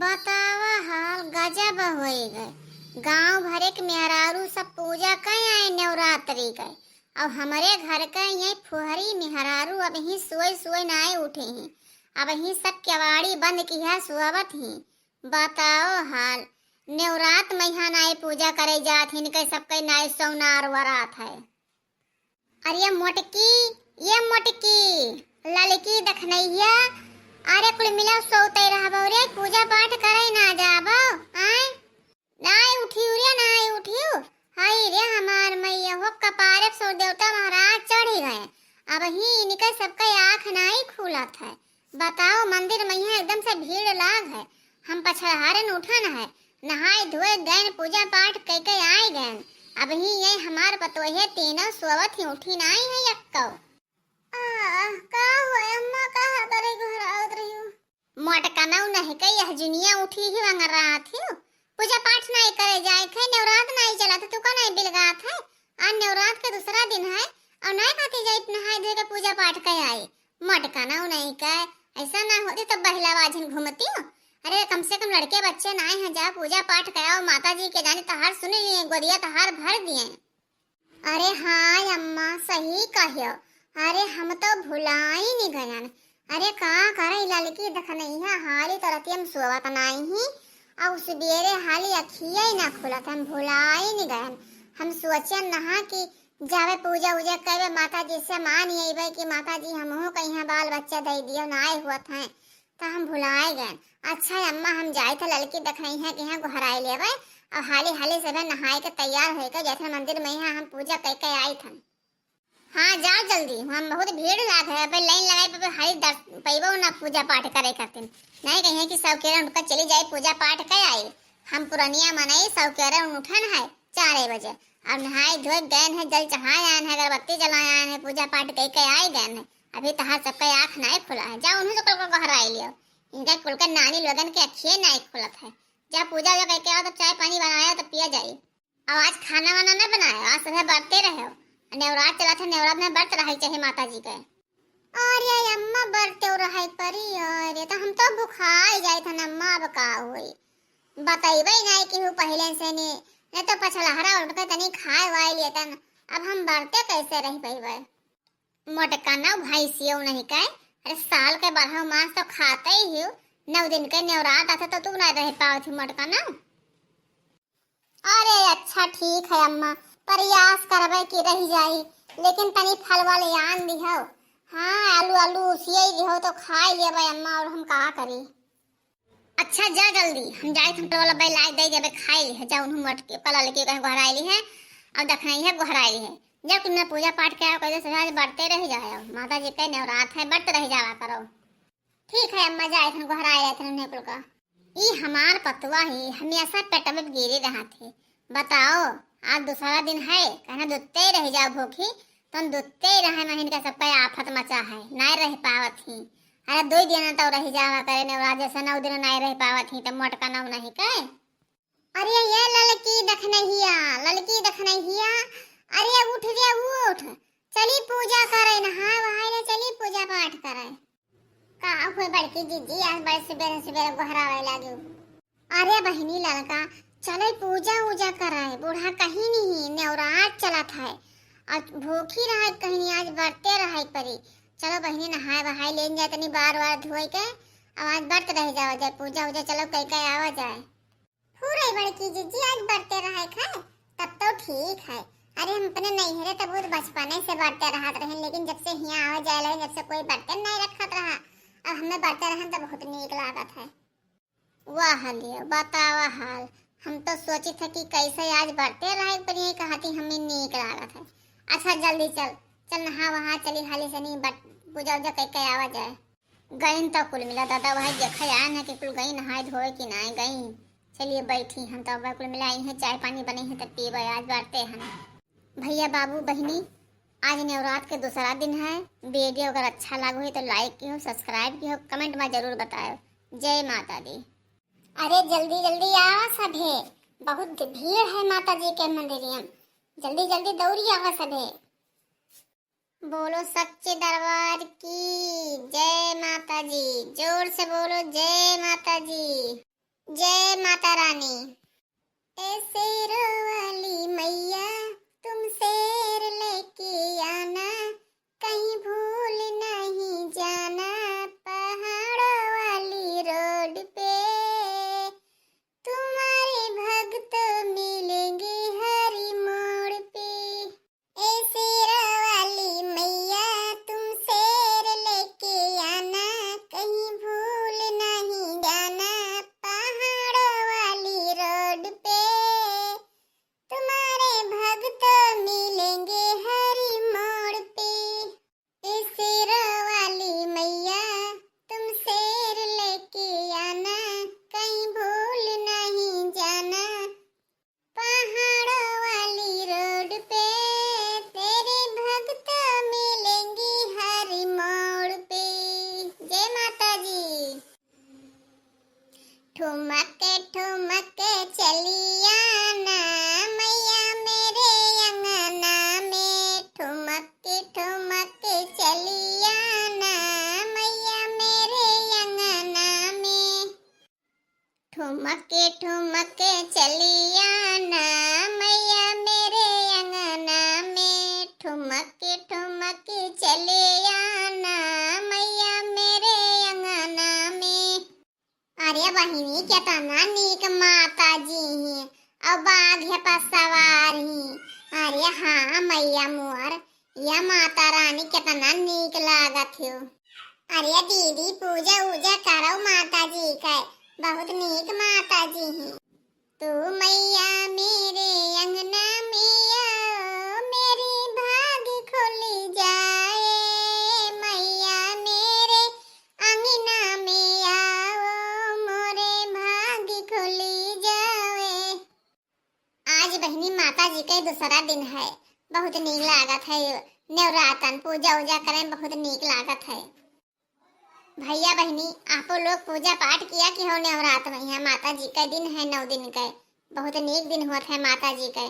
बतावा हाल गजब होई गए। गांव भरे के मेहरारू सब पूजा कई आए नवरात्रि गए। अब हमारे घर का ये फुहरी मेहरारू अब ही सोए सोए नाए उठे हैं। अब ही सब केवाड़ी बंद की है सुहावत ही। बताओ हाल नवरात मैया नाए पूजा करे जात हिन के सबके नाए सोनार वरात है। अरे ये मोटकी लड़की दखनैया अरे कुल मिला सोते रहबो रे पूजा पाठ करे ना जाबो आय नाय उठियो रे नाय उठियो। हाय रे हमार मैया हो कपारे सो देवता महाराज चढ़ी गए। अब ही इनके सबका आँख नाई खुलत है। बताओ मंदिर मैया एकदम से भीड़ लाग है। हम पछहारन उठन है नहाए धोए गए पूजा पाठ कई आए गए। अब ही ये हमार पतोहे तीनों सोवत ही उठी नाई है यक्को। का हुआ अम्मा कहा करे घर आवत रही हो। मोटका नौ नहीं कई यह जुनिया उठी ही वंग रहा थी। पूजा पाठ नहीं करे जाए खे नवरात नहीं चला था तू का नहीं बिलगात है। आज नवरात का दूसरा दिन है और नहीं खाती जाए नहाए धोए के पूजा पाठ कर आई। मोटका नौ नहीं कहे ऐसा ना होती तो बहला वाजन घूमती हो। अरे कम से कम लड़के बच्चे नाए हैं जा पूजा पाठ कराओ माता जी के जाने तहार सुन लिए गोदिया तहार भर दिए। अरे हाँ अम्मा सही कहियो। अरे हम तो भुलाई नहीं गयन। अरे का करे लड़की देख नहीं है हाली तो रतियम सोवत नहीं ही और सुबेरे हाली अखिया ही ना खुलत हम भुलाई नहीं गयन। हम सोचे नहा कि जावे पूजा उजा करे माता जी से मान अइबे कि माता जी हमहु कहीं बाल बच्चा दे दियो नाए हुआ था तो हम भुलाए गए। अच्छा अम्मा हम जाए थे लड़की देखई है कि यहाँ घराई लेवे और हाली हाली सब नहाए के तैयार होकर जैसे मंदिर में यहाँ हम पूजा करके आई थे। हाँ जाओ जल्दी हम बहुत भीड़ लाग है अब लाइन लगाई पे हाली पैबो ना पूजा पाठ करे खातिर नहीं कहे कि सब केरा उनका चली जाए पूजा पाठ कर आई। हम पुरानिया मनाई सब केरा उठन है 4 बजे अब नहाए धोए गए हैं जल चढ़ाए आए हैं अगरबत्ती जलाए आए हैं पूजा पाठ करके आए गए हैं। अभी तहार सबका आँख नहीं खुला है जाओ उन्हें तो कल घर आई लियो। इनका कुल का नानी लोगन के अखिए नहीं खुलत है। जब पूजा वूजा करके आओ तब चाय पानी बनाया तो पिया जाए। अब आज खाना वाना न बनाया आज सुबह बरते रहे हो नवरात चला था नवरात में बरत रहा चाहे माता जी के। अरे अम्मा बरते रहा परी अरे तो हम तो बुखार जाए था अम्मा अब का हुई बताइबे नहीं कि हूँ पहले से नहीं तो पछलहरा उठ के तनी खाए वाए लेता अब हम बरते कैसे रह पाइबे। मोटका ना भाई सियो नहीं कहे अरे साल के 12 मास तो खाते ही 9 दिन के नवरात आते तो तू नहीं रह पाओ थी मोटका ना। अरे अच्छा ठीक है अम्मा प्रयास करबे कि रह जाई लेकिन तनी फल वाले आन दिहो। हाँ आलू आलू उसिए दिहो तो खाई लेबे अम्मा और हम का करी। अच्छा जा जल्दी हम जाए थे वाला भाई लाई दे जब खाई ले जाओ उन्हें मट के पला लेके कहीं घर आई है अब देखनाई है घर आई है जब तुमने पूजा पाठ किया कैसे सजाज बढ़ते रह जाए माता जी के नवरात है बढ़ते रह जावा करो। ठीक है अम्मा जाए थे घर आए थे उन्हें कुल का ई हमार पतवा ही हमेशा पेट में गिरी रहा थे। बताओ आज दूसरा दिन है कहना दुत्ते रह जाओ भूखी तुम दुत्ते रहे महीन का सबका आफत मचा है नहीं रह पावत ही। अरे 2 दिन तो रह जावा करे नवरात जैसे 9 दिन नहीं रह पावत ही तो मोटका नौ नहीं कहे। अरे ये लड़की देखना हिया अरे उठ रे उठ चली पूजा करे नहा वहां चली पूजा पाठ करे। का हुए बड़की दीदी आज बड़े सवेरे सवेरे घरावे लागे। अरे बहनी लड़का चले पूजा उजा कराए बूढ़ा कहीं नहीं नवरात चला था आज भूखी रहा कहीं आज बढ़ते रहा परी। चलो बहनी नहाए वहाए ले जाए तनी बार धोए के आज बर्त रह जाओ जाए पूजा उजा चलो कई आवा जाए। पूरे बड़की जीजी आज बढ़ते रहे खाए तब तो ठीक है। अरे हम अपने नहीं है तब बचपने से बढ़ते रहा रहे लेकिन जब से यहाँ आवा जाए लगे जब से कोई बर्तन नहीं रखत रहा अब हमें बढ़ते रहे तो बहुत नीक लागत है। वाह लियो बतावा हाल हम तो सोची थे कि कैसे आज बढ़ते रहे पर यही कहती हमें नीक लागत है। अच्छा जल्दी चल नहा वहाँ चली हाली से नहीं पूजा उजा करके आवा जाए। गई तो कुल मिला दादा भाई देखा आए है कि कुल गई नहाए धोए कि नहीं गई। चलिए बैठी हम तो कुल मिलाई है चाय पानी बने हैं तब पीबे आज बढ़ते हैं। भैया बाबू बहनी आज नवरात के दूसरा दिन है। वीडियो अगर अच्छा लगा हो तो लाइक की हो सब्सक्राइब की हो कमेंट में जरूर बताओ। जय माता दी। अरे जल्दी जल्दी आओ सभे बहुत भीड़ है माता जी के मंदिर में जल्दी जल्दी दौड़ी आवा सभे। बोलो सच्चे दरबार की जय माता जी जोर से बोलो जय माता जी। जय माता रानी। ए शेरों वाली मैया तुम शेर लेके आना, कहीं भूल नहीं जाना, पहाड़ों वाली रोड पे तुम्हारे भक्त मिलेंगे हर मोड़ पे। ए शेरों वाली मैया तुम शेर लेके आना, कहीं भूल नहीं जाना, पहाड़ों वाली रोड पे तुम्हारे भक्त मिलेंगे हर मोड़ पे। ए शेरों वाली मैया तुम शेर लेके आना, कहीं भूल नहीं जाना, पहाड़ों वाली रोड पे तेरे भक्त मिलेंगे हर मोड़ पे। जय माता जी। ठुमक ठुमक चली आना मैया मेरे अंगना में, ठुमक ठुमक चली आना मैया मेरे अंगना में, ठुमक ठुमक चली आना मैया मेरे अंगना में, ठुमक ठुमक चले आना मैया मेरे अंगना में। अरे बहिनी केतना नीक माता जी हैं और बाघ पर सवार हैं। अरे हाँ मैया मोर, यह माता रानी केतना नीक लागत हो। अरे दीदी पूजा उजा करो माता जी का, बहुत नीक माता जी हैं। तू मैया मेरे अंगना में आओ, मेरी भाग खुली जाए, मैया मेरे अंगना में आओ, मोरे भाग खुली जाए। आज बहनी माता जी का दूसरा दिन है, बहुत नीक लागत है। नवरातन पूजा उजा करें बहुत नीक लागत है। भैया बहनी आपो लोग पूजा पाठ किया कि हो नवरात्र में? यहाँ माता जी का दिन है, 9 दिन का, बहुत नीक दिन होता है माता जी का।